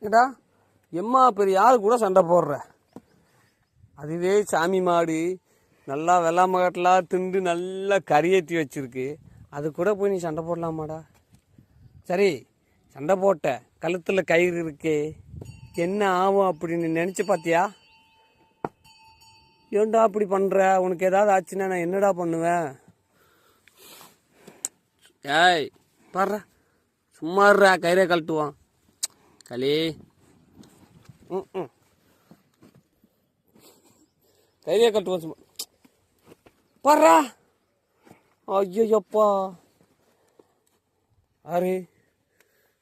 ஏடா எம்மா பெரிய ஆள் கூட சண்டை போடுற. அதுவே சாமி மாடு நல்லா வெள்ளாமகட்டெலாம் திண்டு நல்லா கறியேற்றி வச்சிருக்கு. அது கூட போய் நீ சண்டை போடலாமாடா? சரி சண்டை போட்ட, கழுத்தில் கயிறு இருக்கே, என்ன ஆகும் அப்படின்னு நினச்சி பார்த்தியா? ஏன்டா அப்படி பண்ணுற? உனக்கு ஏதாவது ஆச்சுன்னா நான் என்னடா பண்ணுவேன்? ஏய் பாடுறா, சும்மாடுறா, கயிறை கழட்டுவான் களி. கயிறையை கழட்டுவான் சும்மா பாடுறா. ஐயோப்பா அரே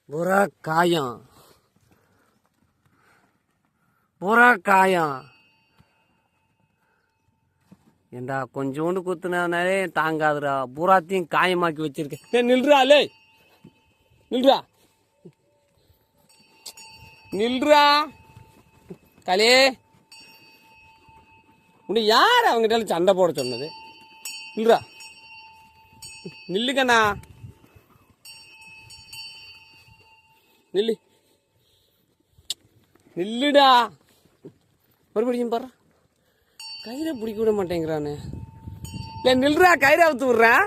பூரா காயம், பூரா காயம். ஏண்டா கொஞ்சோண்டு குத்துனாலே தாங்காதுடா, பூராத்தையும் காயமாக்கி வச்சிருக்கேன். நில்றா லே, நில்றா நில்றா களி. உன்னை யார் அவங்ககிட்ட சண்டை போட சொன்னது? நில்றா, நில்லுங்கண்ணா, நில்லு, நில்லுடா. மறுபடியும் பாரு, கயிறை பிடிக்க விட மாட்டேங்கிறானே. இல்லை நில்றா, கயிறை அவுத்து விட்றேன்.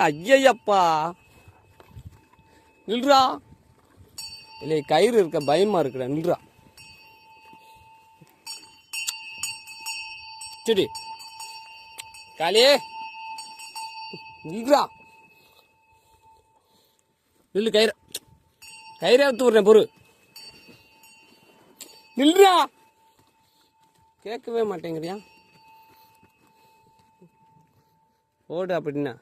ஐயப்பா நில்றா. இல்லை கயிறு இருக்க பயமா இருக்குடா, நில்றா. சரி காளியே நில்றா, நில்லு. கயிறை அவுத்து விட்றேன் பொறு, நில்றா. கேட்கவே மாட்டேங்கிறியா? ஓடு அப்படின்னா